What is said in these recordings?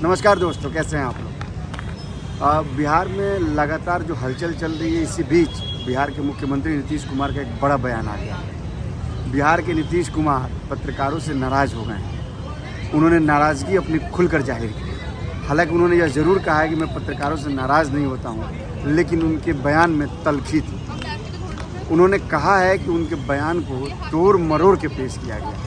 नमस्कार दोस्तों, कैसे हैं आप लोग। बिहार में लगातार जो हलचल चल रही है, इसी बीच बिहार के मुख्यमंत्री नीतीश कुमार का एक बड़ा बयान आ गया। बिहार के नीतीश कुमार पत्रकारों से नाराज़ हो गए हैं। उन्होंने नाराज़गी अपनी खुलकर जाहिर की। हालांकि उन्होंने यह ज़रूर कहा है कि मैं पत्रकारों से नाराज़ नहीं होता हूं, लेकिन उनके बयान में तल्खी थी। उन्होंने कहा है कि उनके बयान को तोड़ मरोड़ के पेश किया गया।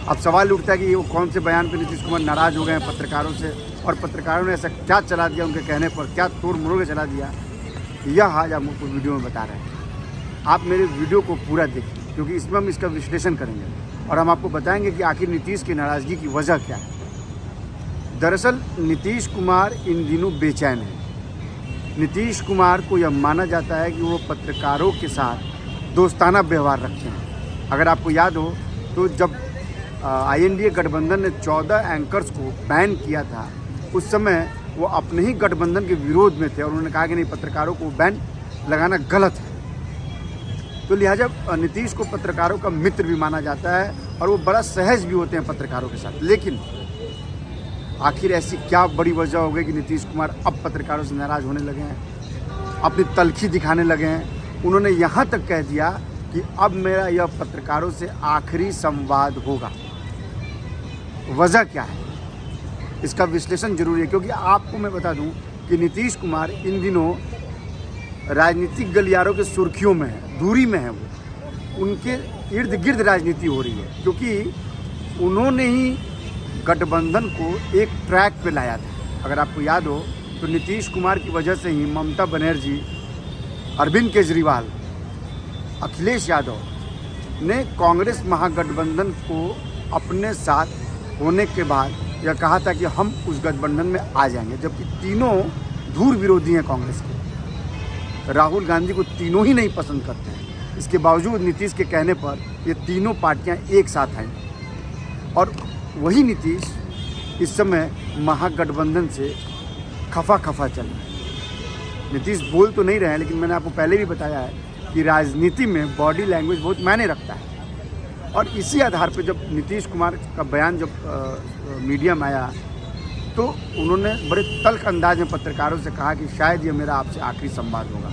अब सवाल उठता है कि वो कौन से बयान पे नीतीश कुमार नाराज़ हो गए हैं पत्रकारों से, और पत्रकारों ने ऐसा क्या चला दिया उनके कहने पर, क्या तोड़ मरोड़ के चला दिया, यह आज हम आपको वीडियो में बता रहे हैं। आप मेरे वीडियो को पूरा देखिए, क्योंकि इसमें हम इसका विश्लेषण करेंगे और हम आपको बताएंगे कि आखिर नीतीश की नाराज़गी की वजह क्या है। दरअसल नीतीश कुमार इन दिनों बेचैन हैं। नीतीश कुमार को यह माना जाता है कि वो पत्रकारों के साथ दोस्ताना व्यवहार रखते हैं। अगर आपको याद हो तो जब INDA गठबंधन ने 14 एंकर्स को बैन किया था, उस समय वो अपने ही गठबंधन के विरोध में थे और उन्होंने कहा कि नहीं, पत्रकारों को बैन लगाना गलत है। तो लिहाजा नीतीश को पत्रकारों का मित्र भी माना जाता है और वो बड़ा सहज भी होते हैं पत्रकारों के साथ। लेकिन आखिर ऐसी क्या बड़ी वजह हो गई कि नीतीश कुमार अब पत्रकारों से नाराज़ होने लगे हैं, अपनी तल्खी दिखाने लगे हैं। उन्होंने यहाँ तक कह दिया कि अब मेरा यह पत्रकारों से आखिरी संवाद होगा। वजह क्या है, इसका विश्लेषण जरूरी है, क्योंकि आपको मैं बता दूं कि नीतीश कुमार इन दिनों राजनीतिक गलियारों के सुर्खियों में है, दूरी में है। वो उनके इर्द गिर्द राजनीति हो रही है, क्योंकि उन्होंने ही गठबंधन को एक ट्रैक पे लाया था। अगर आपको याद हो तो नीतीश कुमार की वजह से ही ममता बनर्जी, अरविंद केजरीवाल, अखिलेश यादव ने कांग्रेस महागठबंधन को अपने साथ होने के बाद यह कहा था कि हम उस गठबंधन में आ जाएंगे, जबकि तीनों धूर विरोधी हैं कांग्रेस के। राहुल गांधी को तीनों ही नहीं पसंद करते हैं। इसके बावजूद नीतीश के कहने पर ये तीनों पार्टियां एक साथ आईं और वही नीतीश इस समय महागठबंधन से खफा चल रहे हैं। नीतीश बोल तो नहीं रहे हैं, लेकिन मैंने आपको पहले भी बताया है कि राजनीति में बॉडी लैंग्वेज बहुत मायने रखता है। और इसी आधार पर जब नीतीश कुमार का बयान जब मीडिया में आया तो उन्होंने बड़े तल्ख अंदाज में पत्रकारों से कहा कि शायद ये मेरा आपसे आखिरी संवाद होगा।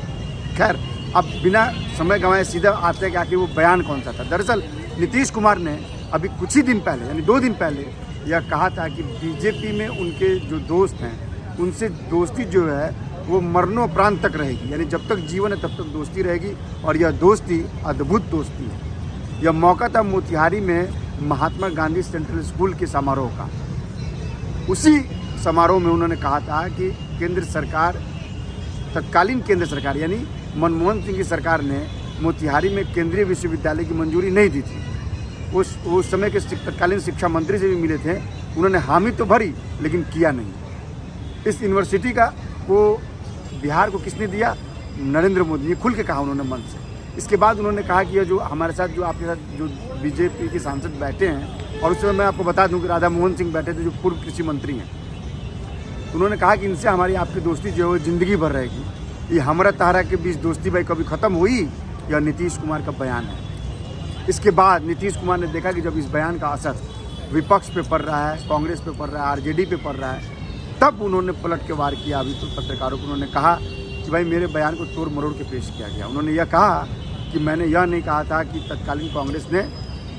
खैर, अब बिना समय गंवाए सीधा आते हैं कि आखिर वो बयान कौन सा था। दरअसल नीतीश कुमार ने अभी कुछ ही दिन पहले, यानी 2 दिन पहले, यह कहा था कि बीजेपी में उनके जो दोस्त हैं उनसे दोस्ती जो है वो मरणोपरांत तक रहेगी, यानी जब तक जीवन है तब तक दोस्ती रहेगी। और यह दोस्ती अद्भुत दोस्ती है। यह मौका था मोतिहारी में महात्मा गांधी सेंट्रल स्कूल के समारोह का। उसी समारोह में उन्होंने कहा था कि केंद्र सरकार, तत्कालीन केंद्र सरकार यानी मनमोहन सिंह की सरकार ने मोतिहारी में केंद्रीय विश्वविद्यालय की मंजूरी नहीं दी थी। उस समय के तत्कालीन शिक्षा मंत्री से भी मिले थे, उन्होंने हामी तो भरी लेकिन किया नहीं। इस यूनिवर्सिटी का वो बिहार को किसने दिया? नरेंद्र मोदी। ये खुल के कहा उन्होंने मन से। इसके बाद उन्होंने कहा कि ये जो हमारे साथ, जो आपके साथ जो बीजेपी के सांसद बैठे हैं, और उस समय मैं आपको बता दूं कि राधा मोहन सिंह बैठे थे जो पूर्व कृषि मंत्री हैं, तो उन्होंने कहा कि इनसे हमारी आपकी दोस्ती जो है वो ज़िंदगी भर रहेगी। ये हमारा तारा के बीच दोस्ती भाई कभी ख़त्म हुई? यह नीतीश कुमार का बयान है। इसके बाद नीतीश कुमार ने देखा कि जब इस बयान का असर विपक्ष पे पड़ रहा है, कांग्रेस पे पड़ रहा है, RJD पे पड़ रहा है, तब उन्होंने पलट के वार किया। अभी तो पत्रकारों को उन्होंने कहा कि भाई मेरे बयान को तोड़ मरोड़ के पेश किया गया। उन्होंने यह कहा कि मैंने यह नहीं कहा था कि तत्कालीन कांग्रेस ने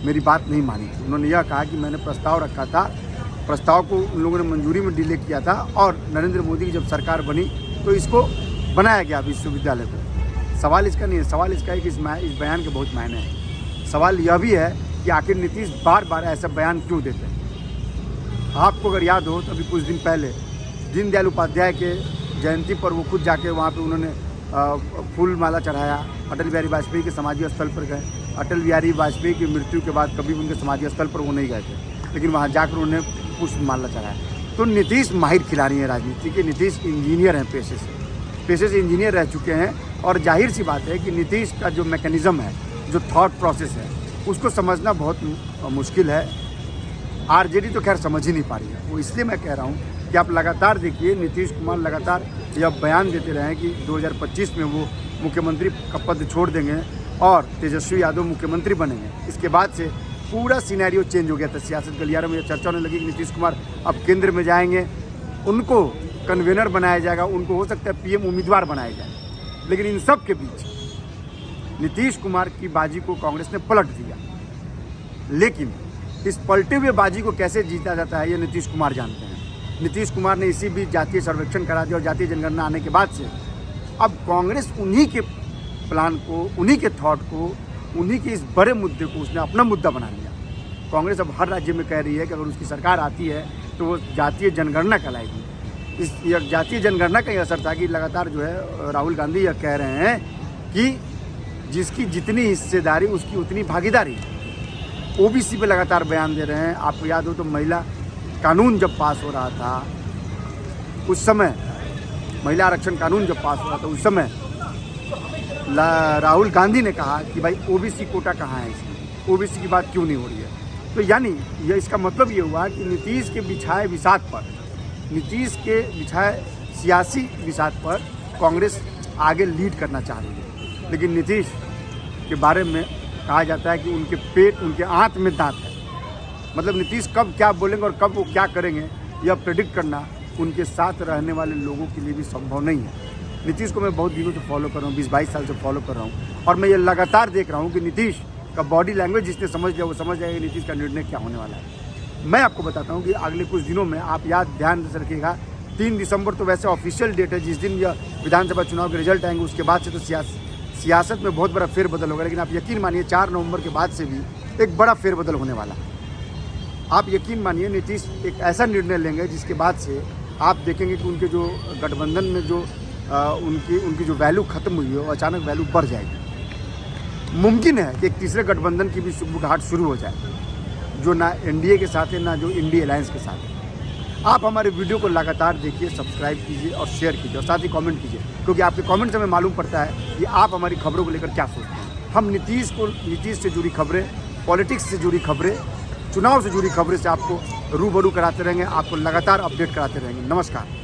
मेरी बात नहीं मानी थी। उन्होंने यह कहा कि मैंने प्रस्ताव रखा था, प्रस्ताव को उन लोगों ने मंजूरी में डिले किया था, और नरेंद्र मोदी की जब सरकार बनी तो इसको बनाया गया विश्वविद्यालय को। सवाल इसका नहीं है, सवाल इसका है कि इस बयान के बहुत मायने हैं। सवाल यह भी है कि आखिर नीतीश बार बार ऐसा बयान क्यों देते हैं। आपको अगर याद हो तो अभी कुछ दिन पहले दीनदयाल उपाध्याय के जयंती पर वो खुद जाके वहाँ पे उन्होंने फूल माला चढ़ाया। अटल बिहारी वाजपेयी के समाधि स्थल पर गए। अटल बिहारी वाजपेयी की मृत्यु के बाद कभी उनके समाधि स्थल पर वो नहीं गए थे, लेकिन वहाँ जाकर उन्होंने पुष्प माला चढ़ाया। तो नीतीश माहिर खिलाड़ी हैं राजनीति के। नीतीश इंजीनियर हैं, पेशे से इंजीनियर रह चुके हैं। और जाहिर सी बात है कि नीतीश का जो मैकेनिज़्म है, जो थॉट प्रोसेस है, उसको समझना बहुत मुश्किल है। RJD तो खैर समझ ही नहीं पा रही है। वो इसलिए मैं कह रहा हूँ कि आप लगातार देखिए, नीतीश कुमार लगातार यह बयान देते रहे कि 2025 में वो मुख्यमंत्री का पद छोड़ देंगे और तेजस्वी यादव मुख्यमंत्री बनेंगे। इसके बाद से पूरा सिनेरियो चेंज हो गया था। सियासत गलियारों में चर्चा होने लगी कि नीतीश कुमार अब केंद्र में जाएंगे, उनको कन्वेनर बनाया जाएगा, उनको हो सकता है पीएम उम्मीदवार बनाया जाए। लेकिन इन सब के बीच नीतीश कुमार की बाजी को कांग्रेस ने पलट दिया। लेकिन इस पलटे हुए बाजी को कैसे जीता जाता है ये नीतीश कुमार जानते हैं। नीतीश कुमार ने इसी बीच जातीय सर्वेक्षण करा दिया और जातीय जनगणना आने के बाद से अब कांग्रेस उन्हीं के प्लान को, उन्हीं के थॉट को, उन्हीं के इस बड़े मुद्दे को उसने अपना मुद्दा बना लिया। कांग्रेस अब हर राज्य में कह रही है कि अगर उसकी सरकार आती है तो वो जातीय जनगणना कहलाएगी। इस जातीय जनगणना का ये असर था कि लगातार जो है राहुल गांधी यह कह रहे हैं कि जिसकी जितनी हिस्सेदारी उसकी उतनी भागीदारी। ओबीसी पे लगातार बयान दे रहे हैं। आपको याद हो तो महिला कानून जब पास हो रहा था, उस समय महिला आरक्षण कानून जब पास हो रहा था, उस समय राहुल गांधी ने कहा कि भाई ओबीसी कोटा कहाँ है, इसमें ओबीसी की बात क्यों नहीं हो रही है। तो यानी ये इसका मतलब ये हुआ कि नीतीश के बिछाए विसात पर, नीतीश के बिछाए सियासी विसात पर कांग्रेस आगे लीड करना चाह रही है। लेकिन नीतीश के बारे में कहा जाता है कि उनके पेट, उनके आंत में दांत है। मतलब नीतीश कब क्या बोलेंगे और कब वो क्या करेंगे यह प्रेडिक्ट करना उनके साथ रहने वाले लोगों के लिए भी संभव नहीं है। नीतीश को मैं बहुत दिनों से फॉलो कर रहा हूँ, 20-22 साल से फॉलो कर रहा हूँ और मैं ये लगातार देख रहा हूँ कि नीतीश का बॉडी लैंग्वेज जिसने समझ लिया वो समझ जाएगा कि नीतीश का निर्णय क्या होने वाला है। मैं आपको बताता हूँ कि अगले कुछ दिनों में आप ध्यान से रखिएगा, 3 दिसंबर तो वैसे ऑफिशियल डेट है जिस दिन यह विधानसभा चुनाव के रिजल्ट आएंगे। उसके बाद से तो सियासत में बहुत बड़ा फेरबदल होगा। लेकिन आप यकीन मानिए 4 नवंबर के बाद से भी एक बड़ा फेरबदल होने वाला है। आप यकीन मानिए नीतीश एक ऐसा निर्णय लेंगे जिसके बाद से आप देखेंगे कि उनके जो गठबंधन में जो उनकी जो वैल्यू खत्म हुई है वो अचानक वैल्यू बढ़ जाएगी। मुमकिन है कि एक तीसरे गठबंधन की भी सुगबुगाहट शुरू हो जाए, जो ना एनडीए के साथ है ना जो इंडिया अलायंस के साथ है। आप हमारे वीडियो को लगातार देखिए, सब्सक्राइब कीजिए और शेयर कीजिए और साथ ही कमेंट कीजिए, क्योंकि आपके कमेंट से हमें मालूम पड़ता है कि आप हमारी खबरों को लेकर क्या सोचते हैं। हम नीतीश से जुड़ी खबरें, पॉलिटिक्स से जुड़ी खबरें, चुनाव से जुड़ी खबरें से आपको रूबरू कराते रहेंगे, आपको लगातार अपडेट कराते रहेंगे। नमस्कार।